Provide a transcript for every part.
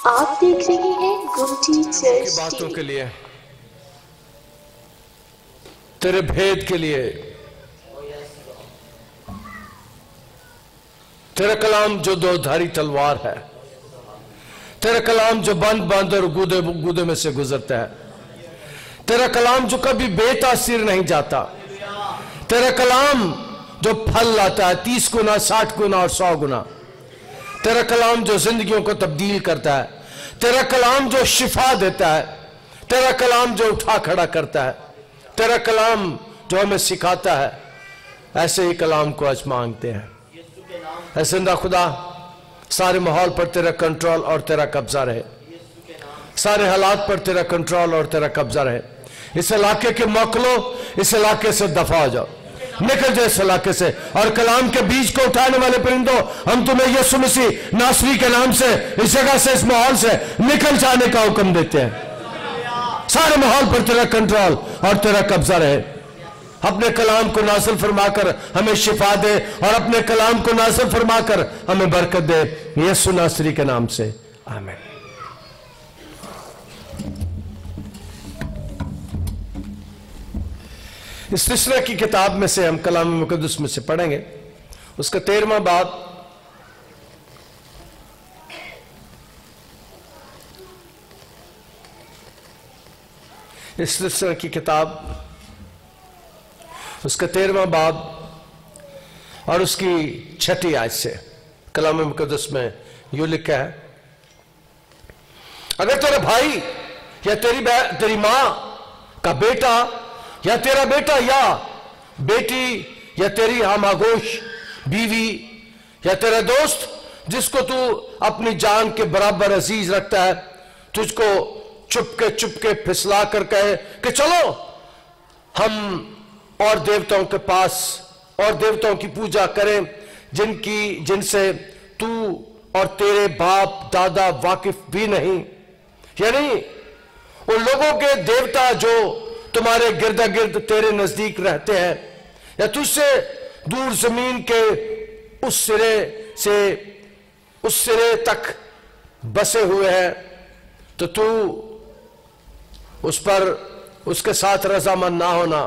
آپ دیکھ رہے ہیں گمٹی چرچ کی باتوں کے لیے، تیرے بھید کے لیے، تیرا کلام جو دو دھاری تلوار ہے، تیرا کلام جو بند بند اور گودے میں سے گزرتا ہے، تیرا کلام جو کبھی بے تاثیر نہیں جاتا، تیرا کلام جو پھل لاتا ہے 30 گنا 60 گنا اور 100 گنا، تیرا کلام جو زندگیوں کو تبدیل کرتا ہے، تیرا کلام جو شفا دیتا ہے، تیرا کلام جو اٹھا کھڑا کرتا ہے، تیرا کلام جو ہمیں سکھاتا ہے، ایسے ہی کلام کو آج مانگتے ہیں۔ اے زندہ خدا، سارے ماحول پر تیرا کنٹرول اور تیرا قبضہ رہے، سارے حالات پر تیرا کنٹرول اور تیرا قبضہ رہے۔ اس علاقے کے موکلوں، اس علاقے سے دفع ہو جاؤ، نکل جائے اس علاقے سے، اور کلام کے بیج کو اٹھانے والے پرندوں، ہم تمہیں یسوع مسیح ناصری کے نام سے اس جگہ سے، اس ماحول سے نکل جانے کا حکم دیتے ہیں۔ سارے ماحول پر تیرا کنٹرول اور تیرا قبضہ رہے۔ اپنے کلام کو نازل فرما کر ہمیں شفا دے، اور اپنے کلام کو نازل فرما کر ہمیں برکت دے، یسوع ناصری کے نام سے آمین۔ اس تسرہ کی کتاب میں سے ہم کلام مقدس میں سے پڑھیں گے، اس کا 13واں باب، اس تسرہ کی کتاب اس کا 13واں باب اور اس کی 6 آیت سے کلام مقدس میں یوں لکھا ہے: اگر تیرا بھائی یا تیری ماں کا بیٹا یا تیرا بیٹا یا بیٹی یا تیری ہم آغوش بیوی یا تیرا دوست جس کو تو اپنی جان کے برابر عزیز رکھتا ہے تجھ کو چپ کے پھسلا کر کہے کہ چلو ہم اور دیوتاؤں کے پاس اور دیوتاؤں کی پوجا کریں جن سے تو اور تیرے باپ دادا واقف بھی نہیں، یعنی ان لوگوں کے دیوتا جو تمہارے گرد گرد تیرے نزدیک رہتے ہیں یا تجھ سے دور زمین کے اس سرے تک بسے ہوئے ہیں، تو اس کے ساتھ رضامند نہ ہونا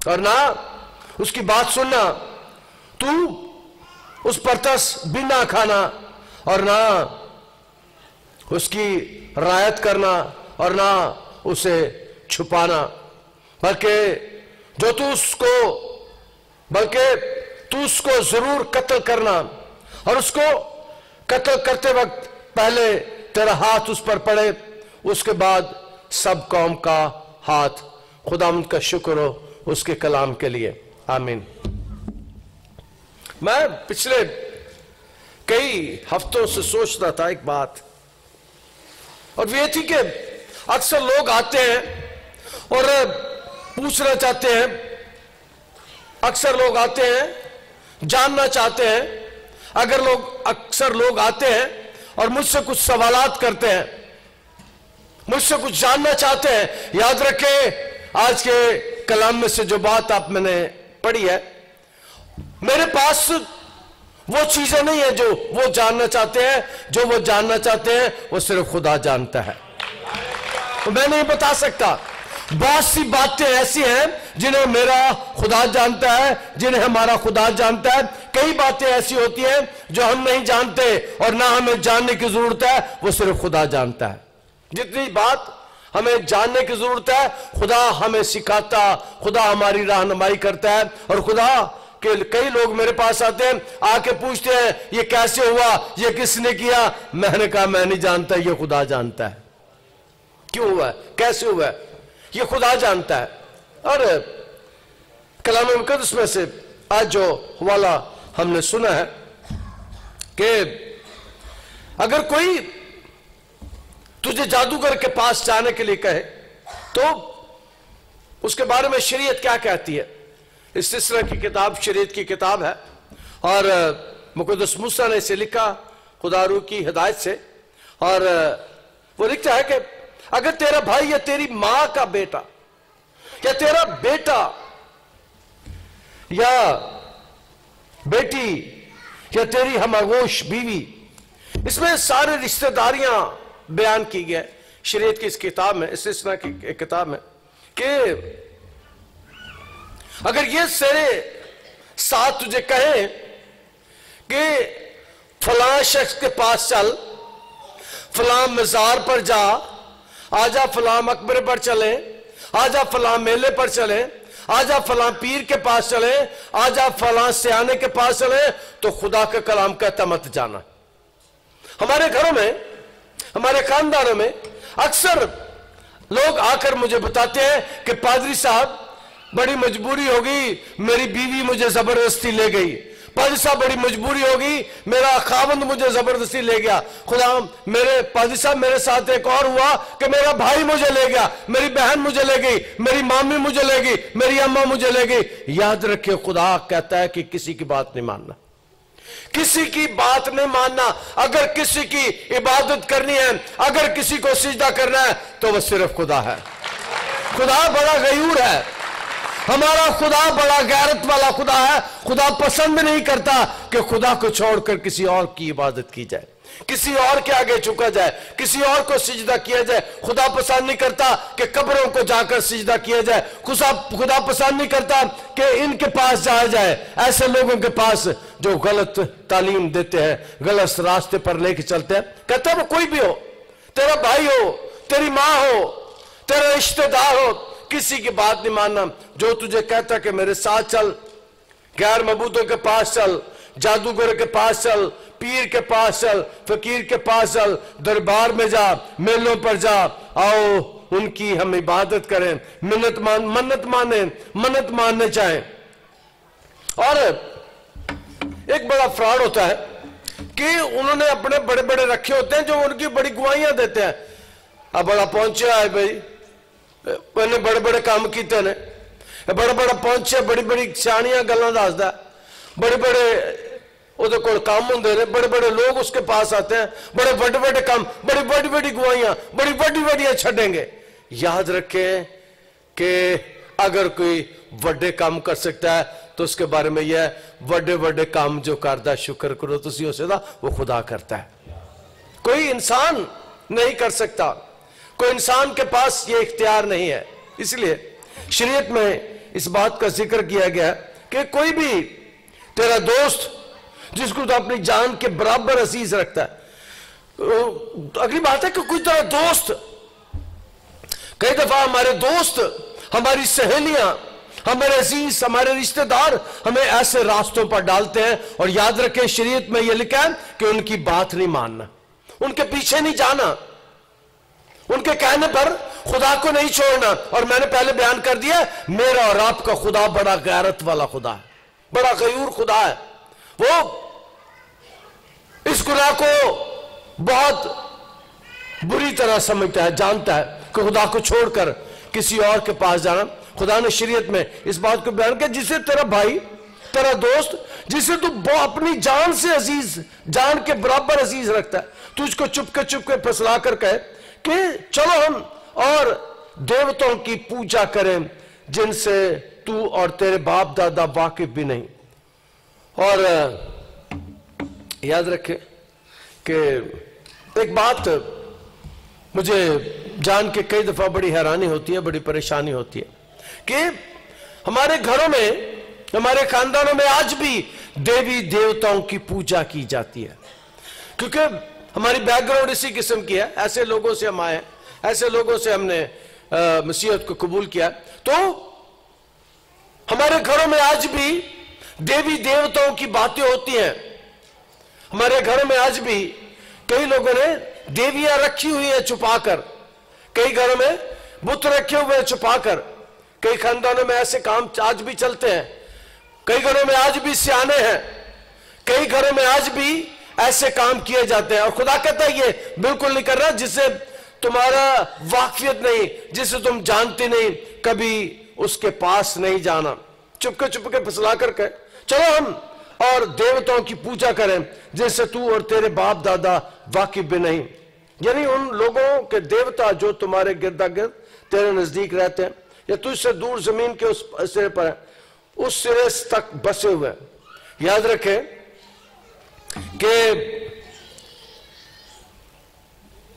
اور نہ اس کی بات سننا، تو اس پر بھی نہ کھانا اور نہ اس کی رعایت کرنا اور نہ اسے چھپانا، بلکہ تو اس کو ضرور قتل کرنا، اور اس کو قتل کرتے وقت پہلے تیرا ہاتھ اس پر پڑے، اس کے بعد سب قوم کا ہاتھ۔ خداوند کا شکر ہو اس کے کلام کے لیے، آمین۔ میں پچھلے کئی ہفتوں سے سوچتا تھا ایک بات، اور وہ یہ تھی کہ اکثر لوگ آتے ہیں اور پوچھنا چاہتے ہیں، اکثر لوگ آتے ہیں جاننا چاہتے ہیں، اکثر لوگ آتے ہیں اور مجھ سے کچھ سوالات کرتے ہیں، مجھ سے کچھ جاننا چاہتے ہیں۔ یاد رکھیں، آج کے کلام میں سے جو بات آپ میں نے پڑھی ہے، میرے پاس وہ چیزیں نہیں ہیں جو وہ جاننا چاہتے ہیں، جو وہ جاننا چاہتے ہیں وہ صرف خدا جانتا ہے، میں نہیں بتا سکتا۔ بہت سی باتیں ایسی ہیں جنہیں میرا خدا جانتا ہے، جنہیں ہمارا خدا جانتا ہے۔ کئی باتیں ایسی ہوتی ہیں جو ہم نہیں جانتے اور نہ ہمیں جاننے کی ضرورت ہے، وہ صرف خدا جانتا ہے۔ جتنی بات ہمیں جاننے کی ضرورت ہے خدا ہمیں سکھاتا، خدا ہماری رہنمائی کرتا ہے، اور خدا کہ کئی لوگ میرے پاس آتے ہیں، آ کے پوچھتے ہیں یہ کیسے ہوا، یہ کس نے کیا؟ میں نے کہا میں نہیں جانتا، یہ خدا جانتا ہے۔ کیوں ہوا ہے، کیسے ہوا ہے، یہ خدا جانتا ہے۔ اور کلام مقدس میں سے آج جو حوالہ ہم نے سنا ہے کہ اگر کوئی تجھے جادوگر کے پاس جانے کے لیے کہے تو اس کے بارے میں شریعت کیا کہتی ہے؟ اس تسرہ کی کتاب شریعت کی کتاب ہے، اور مقدس موسیٰ نے اسے لکھا خدا روح کی ہدایت سے، اور وہ لکھتا ہے کہ اگر تیرا بھائی یا تیری ماں کا بیٹا یا تیرا بیٹا یا بیٹی یا تیری ہم آغوش بیوی اس میں سارے رشتہ داریاں بیان کی گئے شریعت کی اس کتاب میں، استثناء کی ایک کتاب میں، کہ اگر یہ سارے ساتھ تجھے کہیں کہ فلاں شخص کے پاس چل، فلاں مزار پر جا، آجا فلاں مقبرے پر چلے، آجا فلاں میلے پر چلے، آجا فلاں پیر کے پاس چلے، آجا فلاں سیانے کے پاس چلے، تو خدا کا کلام کہتا مت جانا۔ ہمارے گھروں میں، ہمارے خاندانوں میں اکثر لوگ آ کر مجھے بتاتے ہیں کہ پادری صاحب بڑی مجبوری ہوگی، میری بیوی مجھے زبردستی لے گئی، پادری صاحب بڑی مجبوری ہوگی، میرا خاوند مجھے زبردستی لے گیا، خدا میرے پادری صاحب میرے ساتھ ایک اور ہوا کہ میرا بھائی مجھے لے گیا، میری بہن مجھے لے گئی، میری مامی مجھے لے گئی، میری اماں مجھے لے گئی۔ یاد رکھیں خدا کہتا ہے کہ کسی کی بات نہیں ماننا، کسی کی بات نہیں ماننا۔ اگر کسی کی عبادت کرنی ہے، اگر کسی کو سجدہ کرنا ہے تو وہ صرف خدا ہے۔ خدا بڑا غیور ہے، ہمارا خدا بڑا غیرت والا خدا ہے۔ خدا پسند نہیں کرتا کہ خدا کو چھوڑ کر کسی اور کی عبادت کی جائے، کسی اور کے آگے جھکا جائے، کسی اور کو سجدہ کیا جائے۔ خدا پسند نہیں کرتا کہ قبروں کو جا کر سجدہ کیا جائے۔ خدا پسند نہیں کرتا کہ ان کے پاس جایا جائے، ایسے لوگوں کے پاس جو غلط تعلیم دیتے ہیں، غلط راستے پر لے کے چلتے ہیں۔ کہتا ہے وہ کوئی بھی ہو، تیرا بھائی ہو، تیری ماں ہو، تیرا رشتہ دار ہو، کسی کی بات نہیں ماننا۔ جو تجھے کہتا کہ میرے ساتھ چل، غیر معبودوں کے پاس چل، جادوگر کے پاس چل، پیر کے پاس چل، فقیر کے پاس چل، دربار میں جا، میلوں پر جا، آؤ ان کی ہم عبادت کریں، منت ماننے چاہیں۔ اور ایک بڑا فراڈ ہوتا ہے کہ انہوں نے اپنے بڑے بڑے رکھے ہوتے ہیں جو ان کی بڑی گواہیاں دیتے ہیں۔ اب بڑا پہنچا ہے بھائی، میں نے بڑے بڑے کام کیتے نے، بڑا بڑا پہنچے، بڑی بڑی سیاںیاں گلاں دسدا، بڑے بڑے وہ کول کام ہوندے نے، بڑے بڑے لوگ اس کے پاس آتے ہیں، بڑے بڑے بڑے کام، بڑی بڑی بڑی گواہیاں، بڑی بڑی بڑی چھڈیں گے۔ یاد رکھیں کہ اگر کوئی بڑے کام کر سکتا ہے تو اس کے بارے میں یہ ہے، بڑے بڑے کام جو کردا شکر کرو تسی اسے دا، وہ خدا کرتا ہے۔ کوئی انسان نہیں کر سکتا، کوئی انسان کے پاس یہ اختیار نہیں ہے۔ اس لیے شریعت میں اس بات کا ذکر کیا گیا کہ کوئی بھی تیرا دوست جس کو تو اپنی جان کے برابر عزیز رکھتا ہے، اگلی بات ہے کہ کوئی تیرا دوست، کئی دفعہ ہمارے دوست، ہماری سہیلیاں، ہمارے عزیز، ہمارے رشتہ دار ہمیں ایسے راستوں پر ڈالتے ہیں، اور یاد رکھیں شریعت میں یہ لکھا ہے کہ ان کی بات نہیں ماننا، ان کے پیچھے نہیں جانا، ان کے کہنے پر خدا کو نہیں چھوڑنا۔ اور میں نے پہلے بیان کر دیا، میرا اور آپ کا خدا بڑا غیرت والا خدا ہے، بڑا غیور خدا ہے۔ وہ اس گناہ کو بہت بری طرح سمجھتا ہے، جانتا ہے کہ خدا کو چھوڑ کر کسی اور کے پاس جانا۔ خدا نے شریعت میں اس بات کو بیان کیا، جسے تیرا بھائی، تیرا دوست، جسے تو اپنی جان سے عزیز، جان کے برابر عزیز رکھتا ہے، تو اس کو چپ کے پھسلا کر کہے کہ چلو ہم اور دیوتوں کی پوجا کریں جن سے تو اور تیرے باپ دادا واقف بھی نہیں۔ اور یاد رکھیں کہ ایک بات مجھے جان کے کئی دفعہ بڑی حیرانی ہوتی ہے، بڑی پریشانی ہوتی ہے کہ ہمارے گھروں میں، ہمارے خاندانوں میں آج بھی دیوی دیوتاؤں کی پوجا کی جاتی ہے، کیونکہ ہماری بیک گراؤنڈ اسی قسم کی ہے، ایسے لوگوں سے ہم آئے ہیں، ایسے لوگوں سے ہم نے مسیحیت کو قبول کیا۔ تو ہمارے گھروں میں آج بھی دیوی دیوتاؤں کی باتیں ہوتی ہیں، ہمارے گھروں میں آج بھی کئی لوگوں نے دیویاں رکھی ہوئی ہیں چھپا کر، کئی گھروں میں بت رکھے ہوئے ہیں چھپا کر، کئی خاندانوں میں ایسے کام آج بھی چلتے ہیں، کئی گھروں میں آج بھی سیانے ہیں، کئی گھروں میں آج بھی ایسے کام کیے جاتے ہیں۔ اور خدا کہتا ہے یہ بالکل نہیں کر رہا، جس سے تمہارا واقفیت نہیں، جسے تم جانتے نہیں، کبھی اس کے پاس نہیں جانا، چپ کے پھسلا کر کہ چلو ہم اور دیوتاؤں کی پوجا کریں جس سے تو اور تیرے باپ دادا واقف بھی نہیں۔ یعنی ان لوگوں کے دیوتا جو تمہارے گردا گرد تیرے نزدیک رہتے ہیں یا تجھ سے دور زمین کے اس سرے پر ہیں، اس سرے تک بسے ہوئے ہیں۔ یاد رکھیں کہ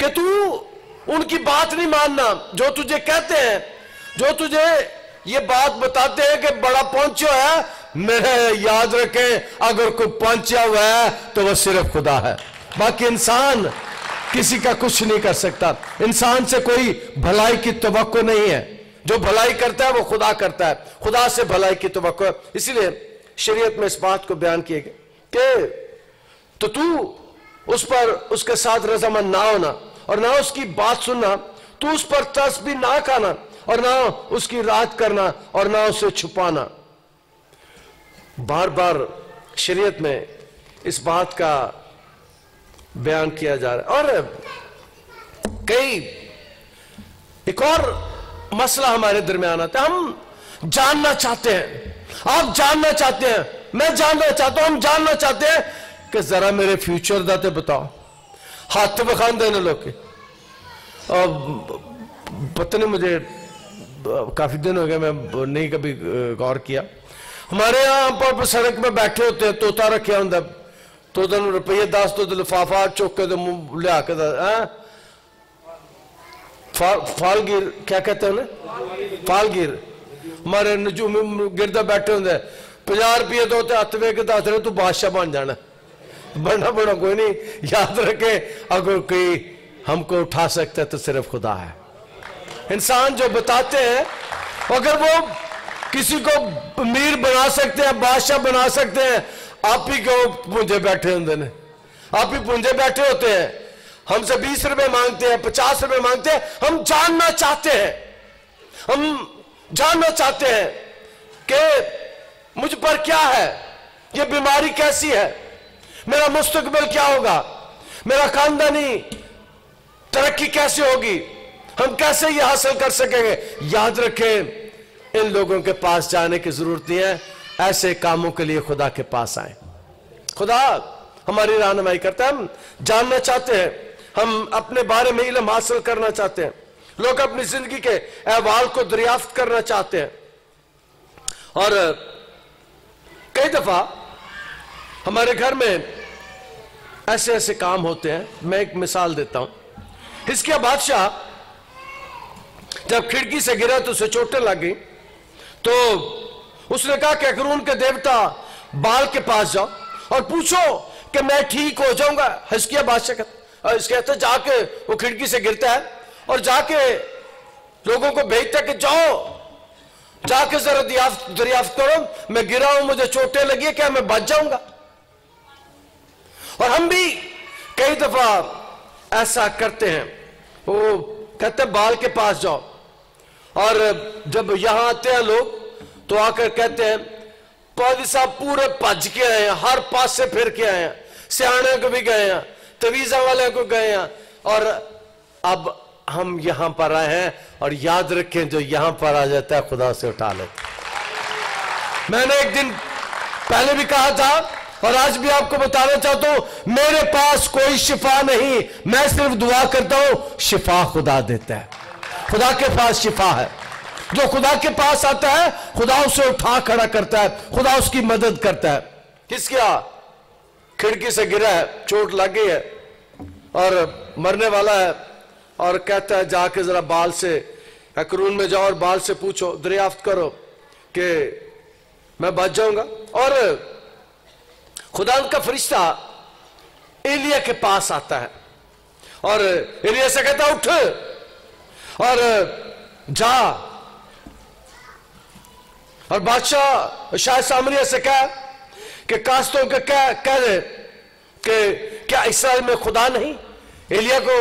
کہ تو ان کی بات نہیں ماننا، جو تجھے کہتے ہیں، جو تجھے یہ بات بتاتے ہیں کہ بڑا پہنچا ہے، میرے یاد رکھیں اگر کوئی پہنچا ہوا ہے تو وہ صرف خدا ہے، باقی انسان کسی کا کچھ نہیں کر سکتا. انسان سے کوئی بھلائی کی توقع نہیں ہے، جو بھلائی کرتا ہے وہ خدا کرتا ہے، خدا سے بھلائی کی توقع ہے. اسی لیے شریعت میں اس بات کو بیان کیے گئے کہ تو اس پر اس کے ساتھ رضامند نہ ہونا اور نہ اس کی بات سننا، تو اس پر تسبیح نہ کھانا اور نہ اس کی رعایت کرنا اور نہ اسے چھپانا. بار بار شریعت میں اس بات کا بیان کیا جا رہا ہے. اور ایک اور مسئلہ ہمارے درمیان آتا ہے. ہم جاننا چاہتے ہیں، آپ جاننا چاہتے ہیں، میں جاننا چاہتا ہوں، ہم جاننا چاہتے ہیں کہ ذرا میرے فیوچر دا تے بتاؤ. ہاتھ بخان دینے لوگ کے پتہ نہیں، مجھے کافی دن ہو گئے میں نہیں کبھی غور کیا. ہمارے یہاں پر سڑک میں بیٹھے ہوتے ہیں، توتا رکھے ہوں، تو روپیے 10 تو لفافہ چوک کے لیا کے فالگیر، کیا کہتے ہیں انہیں، فالگیر. ہمارے نجوم گردہ بیٹھے ہوں 50 روپیے دوتے ہاتھ وے کے دس رہے تو بادشاہ بن جانا. بڑا کوئی نہیں. یاد رکھے اگر کوئی ہم کو اٹھا سکتا ہے تو صرف خدا ہے. انسان جو بتاتے ہیں اگر وہ کسی کو امیر بنا سکتے ہیں، بادشاہ بنا سکتے ہیں، آپ ہی کو پونجے بیٹھے ہوں، آپ ہی پونجے بیٹھے ہوتے ہیں. ہم سے 20 روپے مانگتے ہیں، 50 روپے مانگتے ہیں. ہم جاننا چاہتے ہیں، ہم جاننا چاہتے ہیں کہ مجھ پر کیا ہے، یہ بیماری کیسی ہے، میرا مستقبل کیا ہوگا، میرا خاندانی ترقی کیسے ہوگی، ہم کیسے یہ حاصل کر سکیں گے. یاد رکھیں ان لوگوں کے پاس جانے کی ضرورت نہیں ہے، ایسے کاموں کے لیے خدا کے پاس آئیں. خدا ہماری رہنمائی کرتا ہے. ہم جاننا چاہتے ہیں، ہم اپنے بارے میں علم حاصل کرنا چاہتے ہیں. لوگ اپنی زندگی کے احوال کو دریافت کرنا چاہتے ہیں. اور کئی دفعہ ہمارے گھر میں ایسے ایسے کام ہوتے ہیں. میں ایک مثال دیتا ہوں. حزقیہ بادشاہ جب کھڑکی سے گرا تو اسے چوٹیں لگ گئی، تو اس نے کہا کہ اکرون کے دیوتا بال کے پاس جاؤ اور پوچھو کہ میں ٹھیک ہو جاؤں گا. حزقیہ بادشاہ کہتا جا کے وہ کھڑکی سے گرتا ہے اور جا کے لوگوں کو بھیجتا ہے کہ جاؤ جا کے ذرا دریافت کرو، میں گرا ہوں، مجھے چوٹیں لگی ہے، کیا میں بچ جاؤں گا. اور ہم بھی کئی دفعہ ایسا کرتے ہیں. وہ کہتے ہیں بال کے پاس جاؤ، اور جب یہاں آتے ہیں لوگ تو آ کر کہتے ہیں پادری صاحب پورے پج کے آئے ہیں، ہر پاس سے پھر کے آئے ہیں، سیانے کو بھی گئے ہیں، تویزہ والے کو گئے ہیں، اور اب ہم یہاں پر آئے ہیں. اور یاد رکھیں جو یہاں پر آ جاتا ہے خدا سے اٹھا لیتے. میں نے ایک دن پہلے بھی کہا تھا اور آج بھی آپ کو بتانا چاہتا ہوں، میرے پاس کوئی شفا نہیں، میں صرف دعا کرتا ہوں، شفا خدا دیتا ہے. خدا کے پاس شفا ہے. جو خدا کے پاس آتا ہے خدا اسے اٹھا کھڑا کرتا ہے، خدا اس کی مدد کرتا ہے. کس کیا کھڑکی سے گرا ہے، چوٹ لگ گئی ہے اور مرنے والا ہے، اور کہتا ہے جا کے ذرا بال سے اکرون میں جاؤ اور بال سے پوچھو، دریافت کرو کہ میں بچ جاؤں گا. اور خدا ان کا فرشتہ ایلیا کے پاس آتا ہے اور ایلیا سے کہتا اٹھ اور جا. اور بادشاہ شاہ سامریہ سے کہا کہ کاستوں کے کہہ دے کہ کیا اسرائیل میں خدا نہیں. ایلیا کو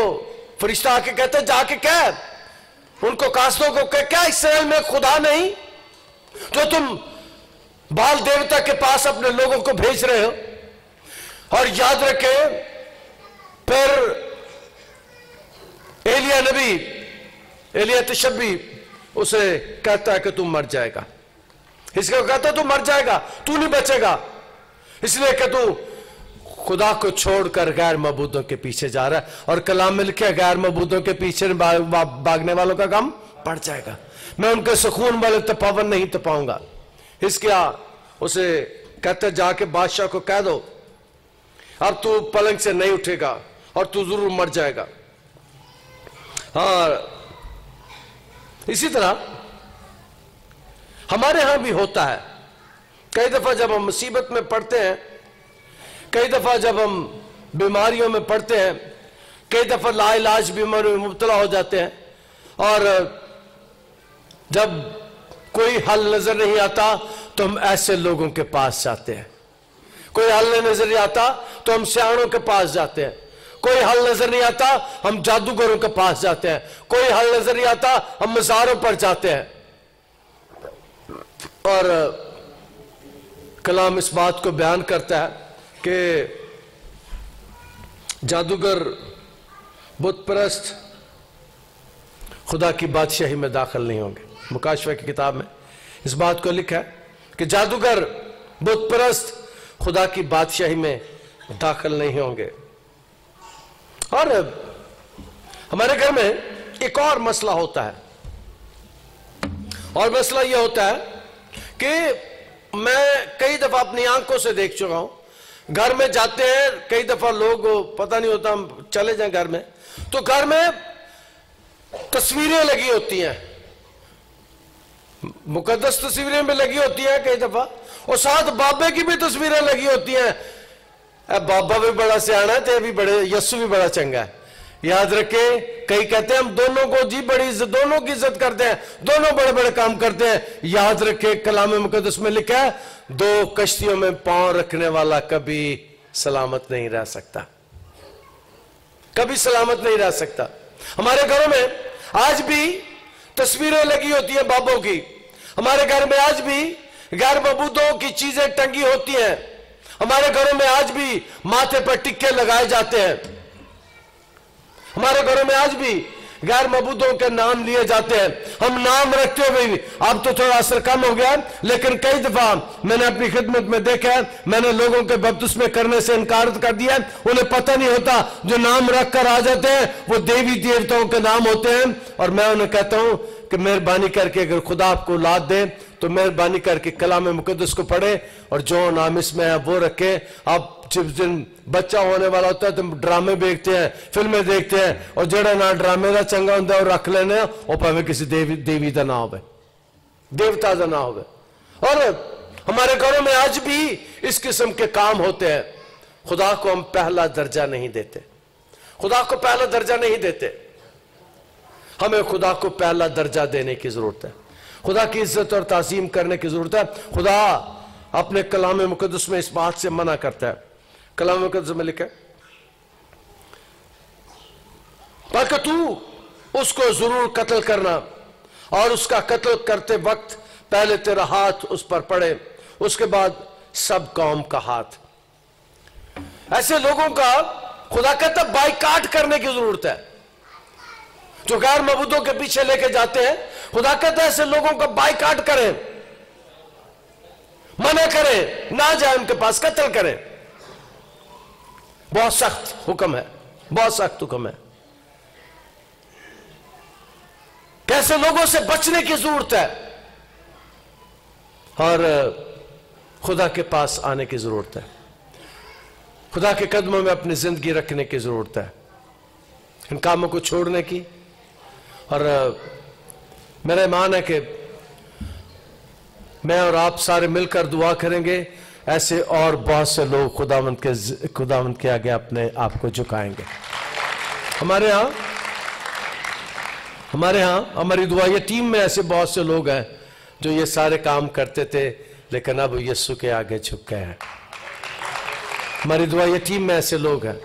فرشتہ آ کے کہتا ہے جا کے کہہ ان کو، کاستوں کو کہ کیا اسرائیل میں خدا نہیں، جو تم بال دیوتا کے پاس اپنے لوگوں کو بھیج رہے ہو. اور یاد رکھیں پھر ایلیا نبی، ایلیا تشبی اسے کہتا ہے کہ تم مر جائے گا. اس کو کہتا ہے تو مر جائے گا، تو نہیں بچے گا، اس لیے کہ تو خدا کو چھوڑ کر غیر معبودوں کے پیچھے جا رہا ہے. اور کلام میں لکھا ہے غیر معبودوں کے پیچھے بھاگنے والوں کا غم پڑ جائے گا، میں ان کے سکون والے تپاون نہیں تپاؤں گا. اس کیا اسے کہتا ہے جا کے بادشاہ کو کہہ دو اب تو پلنگ سے نہیں اٹھے گا اور تو ضرور مر جائے گا. ہاں اسی طرح ہمارے ہاں بھی ہوتا ہے. کئی دفعہ جب ہم مصیبت میں پڑتے ہیں, کئی دفعہ جب ہم بیماریوں میں پڑتے ہیں, کئی دفعہ لا علاج بیماریوں میں مبتلا ہو جاتے ہیں, اور جب کوئی حل نظر نہیں آتا تو ہم ایسے لوگوں کے پاس جاتے ہیں. کوئی حل نظر نہیں آتا تو ہم سیاحوں کے پاس جاتے ہیں. کوئی حل نظر نہیں آتا ہم جادوگروں کے پاس جاتے ہیں. کوئی حل نظر نہیں آتا ہم مزاروں پر جاتے ہیں. اور کلام اس بات کو بیان کرتا ہے کہ جادوگر, بت پرست خدا کی بادشاہی میں داخل نہیں ہوں گے. مکاشفہ کی کتاب میں اس بات کو لکھا ہے کہ جادوگر, بت پرست خدا کی بادشاہی میں داخل نہیں ہوں گے. اور ہمارے گھر میں ایک اور مسئلہ ہوتا ہے, اور مسئلہ یہ ہوتا ہے کہ میں کئی دفعہ اپنی آنکھوں سے دیکھ چکا ہوں. گھر میں جاتے ہیں, کئی دفعہ لوگ پتہ نہیں ہوتا, ہم چلے جائیں گھر میں تو گھر میں تصویریں لگی ہوتی ہیں, مقدس تصویریں بھی لگی ہوتی ہیں کئی دفعہ, اور ساتھ بابے کی بھی تصویریں لگی ہوتی ہیں. بابا بھی بڑا سیانا ہے, تے بھی بڑے, یسو بھی بڑا چنگا ہے. یاد رکھیں, کئی کہتے ہیں ہم دونوں کو جی بڑی عزت, دونوں کی عزت کرتے ہیں, دونوں بڑے بڑے کام کرتے ہیں. یاد رکھیں کلام مقدس میں لکھا ہے دو کشتیوں میں پاؤں رکھنے والا کبھی سلامت نہیں رہ سکتا, کبھی سلامت نہیں رہ سکتا. ہمارے گھروں میں آج بھی تصویریں لگی ہوتی ہیں بابوں کی. ہمارے گھر میں آج بھی غیر معبودوں کی چیزیں ٹنگی ہوتی ہیں. ہمارے گھروں میں آج بھی ماتھے پر ٹکے لگائے جاتے ہیں. ہمارے گھروں میں آج بھی غیر معبودوں کے نام لیے جاتے ہیں. ہم نام رکھتے ہوئے بھی, اب تو تھوڑا اثر کم ہو گیا, لیکن کئی دفعہ میں نے اپنی خدمت میں دیکھا ہے, میں نے لوگوں کے بپتسمے کرنے سے انکار کر دیا. انہیں پتہ نہیں ہوتا جو نام رکھ کر آ جاتے ہیں وہ دیوی دیوتاؤں کے نام ہوتے ہیں. اور میں انہیں کہتا ہوں کہ مہربانی کر کے اگر خدا آپ کو اولاد دے تو مہربانی کر کے کلام مقدس کو پڑھے اور جو نام اس میں ہے وہ رکھے. آپ جب دن بچہ ہونے والا ہوتا ہے تو ڈرامے دیکھتے ہیں, فلمیں دیکھتے ہیں, اور جڑا نہ ڈرامے دا چنگا ہوتا ہے وہ رکھ لینے, اور پہلے کسی دیوی دا نہ ہوئے, دیوتا دا نہ ہوئے. اور ہمارے گھروں میں آج بھی اس قسم کے کام ہوتے ہیں. خدا کو ہم پہلا درجہ نہیں دیتے, خدا کو پہلا درجہ نہیں دیتے. ہمیں خدا کو پہلا درجہ دینے کی ضرورت ہے, خدا کی عزت اور تعظیم کرنے کی ضرورت ہے. خدا اپنے کلام مقدس میں اس بات سے منع کرتا ہے. کلام مقدس میں لکھا ہے بلکہ تو اس کو ضرور قتل کرنا, اور اس کا قتل کرتے وقت پہلے تیرا ہاتھ اس پر پڑے, اس کے بعد سب قوم کا ہاتھ. ایسے لوگوں کا خدا کہتا ہے بائیکاٹ کرنے کی ضرورت ہے, جو غیر معبودوں کے پیچھے لے کے جاتے ہیں. خدا کہتا ہے ایسے لوگوں کا بائیکاٹ کریں, منع کریں, نہ جائیں ان کے پاس, قتل کریں. بہت سخت حکم ہے, بہت سخت حکم ہے. کیسے لوگوں سے بچنے کی ضرورت ہے اور خدا کے پاس آنے کی ضرورت ہے. خدا کے قدموں میں اپنی زندگی رکھنے کی ضرورت ہے, ان کاموں کو چھوڑنے کی. اور میرا ایمان ہے کہ میں اور آپ سارے مل کر دعا کریں گے, ایسے اور بہت سے لوگ خداوند کے آگے اپنے آپ کو جھکائیں گے. ہمارے ہاں ہماری دعا, یہ ٹیم میں ایسے بہت سے لوگ ہیں جو یہ سارے کام کرتے تھے لیکن اب یسوع کے آگے جھک گئے ہیں. ہماری دعا, یہ ٹیم میں ایسے لوگ ہیں,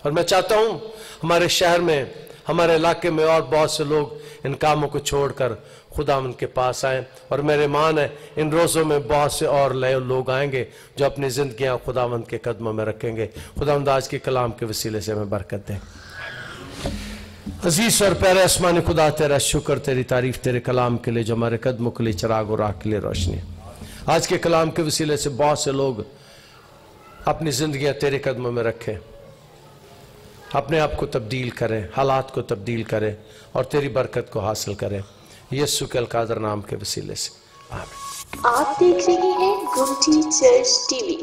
اور میں چاہتا ہوں ہمارے شہر میں, ہمارے علاقے میں اور بہت سے لوگ ان کاموں کو چھوڑ کر خداوند کے پاس آئیں. اور میرے ایمان ہے ان روزوں میں بہت سے اور نئے لوگ آئیں گے جو اپنی زندگیاں خداوند کے قدموں میں رکھیں گے. خداوند آج کے کلام کے وسیلے سے ہمیں برکت دے. عزیز اور پیارے آسمانی خدا, تیرا شکر, تیری تعریف تیرے کلام کے لیے جو ہمارے قدموں کے لیے چراغ اور راہ کے لیے روشنی. آج کے کلام کے وسیلے سے بہت سے لوگ اپنی زندگیاں تیرے قدموں میں رکھیں, اپنے آپ کو تبدیل کریں, حالات کو تبدیل کریں اور تیری برکت کو حاصل کریں. یسوع کے القادر نام کے وسیلے سے آمین. آپ دیکھ رہے ہیں گمٹی چرچ ٹی وی.